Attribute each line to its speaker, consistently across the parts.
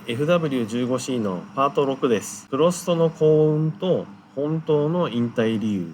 Speaker 1: FW15C のパート6です。プロストの幸運と本当の引退理由。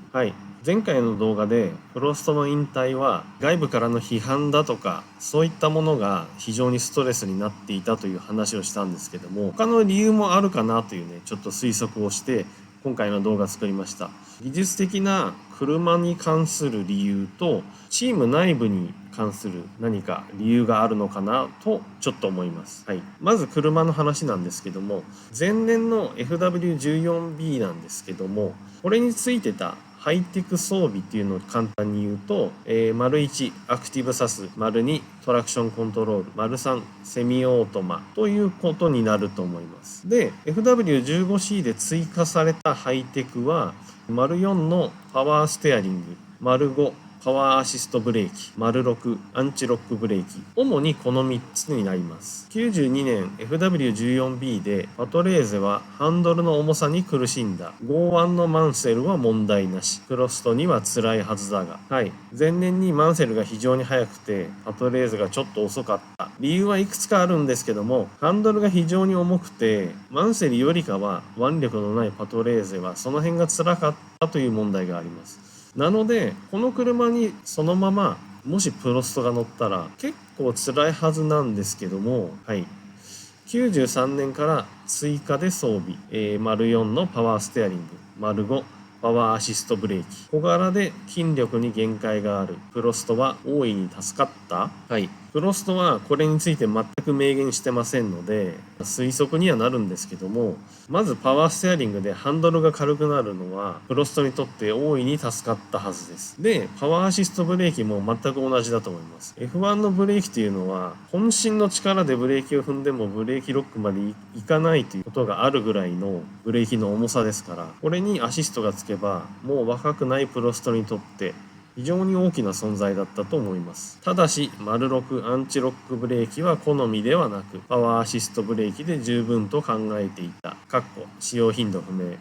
Speaker 1: 前回の動画でプロストの引退は外部からの批判だとかそういったものが非常にストレスになっていたという話をしたんですけども、他の理由もあるかなというねちょっと推測をして今回の動画作りました。技術的な車に関する理由とチーム内部に関する何か理由があるのかなとちょっと思います。まず車の話なんですけども、前年の FW14B なんですけども、これについてたハイテク装備っていうのを簡単に言うと、丸1アクティブサス、丸2トラクションコントロール、丸3セミオートマということになると思います。で FW15C で追加されたハイテクは丸4のパワーステアリング、丸5パワーアシストブレーキ、丸6アンチロックブレーキ、主にこの3つになります。92年 FW14B でパトレーゼはハンドルの重さに苦しんだ。剛腕のマンセルは問題なし。プロストには辛いはずだが。前年にマンセルが非常に速くてパトレーゼがちょっと遅かった。理由はいくつかあるんですけども、ハンドルが非常に重くてマンセルよりかは腕力のないパトレーゼはその辺が辛かったという問題があります。なのでこの車にそのままもしプロストが乗ったら結構辛いはずなんですけども、93年から追加で装備、丸4のパワーステアリング、丸5パワーアシストブレーキ、小柄で筋力に限界があるプロストは大いに助かった。プロストはこれについて全く明言してませんので推測にはなるんですけども、まずパワーステアリングでハンドルが軽くなるのはプロストにとって大いに助かったはずです。でパワーアシストブレーキも全く同じだと思います。 F1 のブレーキというのは渾身の力でブレーキを踏んでもブレーキロックまでいかないということがあるぐらいのブレーキの重さですから、これにアシストがつけばもう若くないプロストにとって非常に大きな存在だったと思います。ただし、丸6アンチロックブレーキは好みではなく、パワーアシストブレーキで十分と考えていた。使用頻度不明。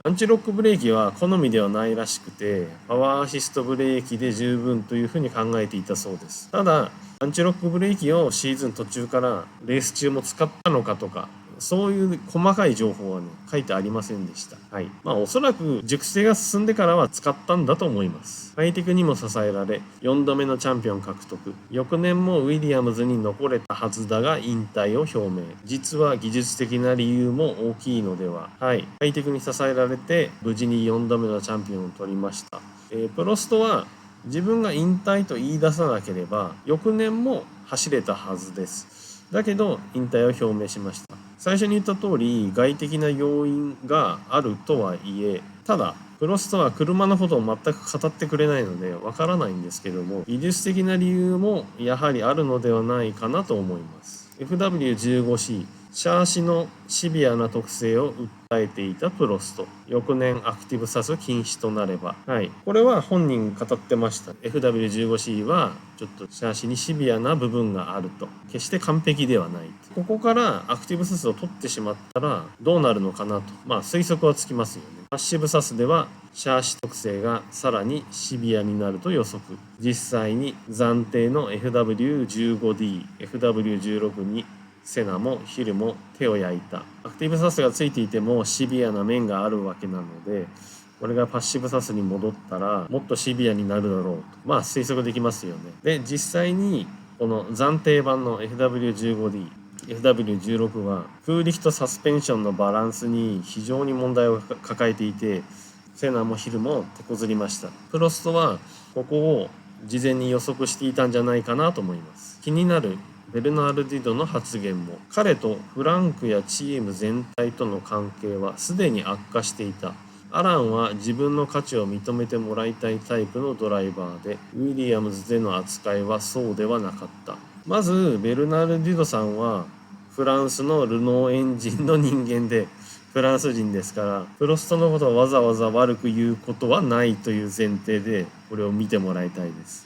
Speaker 1: アンチロックブレーキは好みではないらしくて、パワーアシストブレーキで十分というふうに考えていたそうです。ただ、アンチロックブレーキをシーズン途中からレース中も使ったのかとか、そういう細かい情報はね書いてありませんでした。おそらく熟成が進んでからは使ったんだと思います。ハイテクにも支えられ4度目のチャンピオン獲得、翌年もウィリアムズに残れたはずだが引退を表明。実は技術的な理由も大きいのでは。ハイテクに支えられて無事に4度目のチャンピオンを取りました。プロストは自分が引退と言い出さなければ翌年も走れたはずです。だけど引退を表明しました。最初に言った通り外的な要因があるとはいえ、ただプロストは車のことを全く語ってくれないのでわからないんですけども、技術的な理由もやはりあるのではないかなと思います。 FW15C シャーシのシビアな特性を訴えていたプロスト、翌年アクティブサス禁止となれば、これは本人語ってました。 FW15C はちょっとシャーシにシビアな部分があると、決して完璧ではない。ここからアクティブサスを取ってしまったらどうなるのかなと、推測はつきますよね。パッシブサスではシャーシ特性がさらにシビアになると予測。実際に暫定の FW15D、FW16 にセナもヒルも手を焼いた。アクティブサスがついていてもシビアな面があるわけなので、これがパッシブサスに戻ったらもっとシビアになるだろうと推測できますよね。で実際にこの暫定版の FW15D、FW16 は空力とサスペンションのバランスに非常に問題を抱えていて、セナもヒルも手こずりました。プロストはここを事前に予測していたんじゃないかなと思います。気になるベルナルディドの発言も、彼とフランクやチーム全体との関係はすでに悪化していた。アランは自分の価値を認めてもらいたいタイプのドライバーで、ウィリアムズでの扱いはそうではなかった。まずベルナルディドさんはフランスのルノーエンジンの人間でフランス人ですから、プロストのことをわざわざ悪く言うことはないという前提でこれを見てもらいたいです。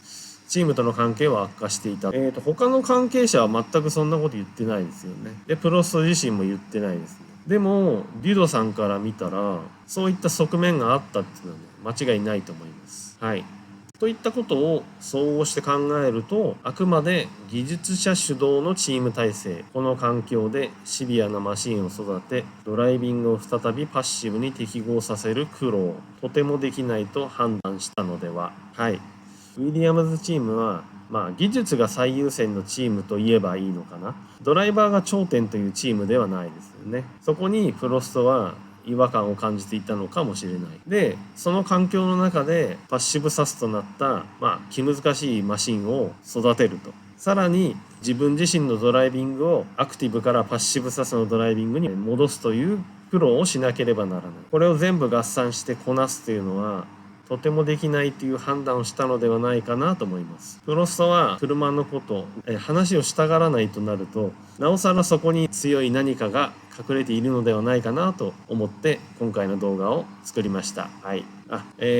Speaker 1: チームとの関係は悪化していた。他の関係者は全くそんなこと言ってないですよね。でプロスト自身も言ってないですね。でもデュドさんから見たらそういった側面があったっていうのは、間違いないと思います。といったことを総合して考えると、あくまで技術者主導のチーム体制、この環境でシビアなマシンを育て、ドライビングを再びパッシブに適合させる苦労、とてもできないと判断したのでは。はい。ウィリアムズチームは技術が最優先のチームと言えばいいのかな。ドライバーが頂点というチームではないですよね。そこにプロストは違和感を感じていたのかもしれない。で、その環境の中でパッシブサスとなった気難しいマシンを育てると。さらに自分自身のドライビングをアクティブからパッシブサスのドライビングに戻すという苦労をしなければならない。これを全部合算してこなすというのはとてもできないという判断をしたのではないかなと思います。プロストは車のこと話をしたがらないとなると、なおさらそこに強い何かが隠れているのではないかなと思って今回の動画を作りました。はい。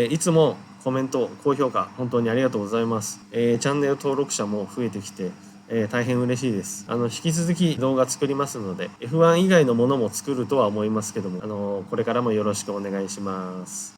Speaker 1: いつもコメント高評価本当にありがとうございます。チャンネル登録者も増えてきて大変嬉しいです。引き続き動画作りますので F1 以外のものも作るとは思いますけども、これからもよろしくお願いします。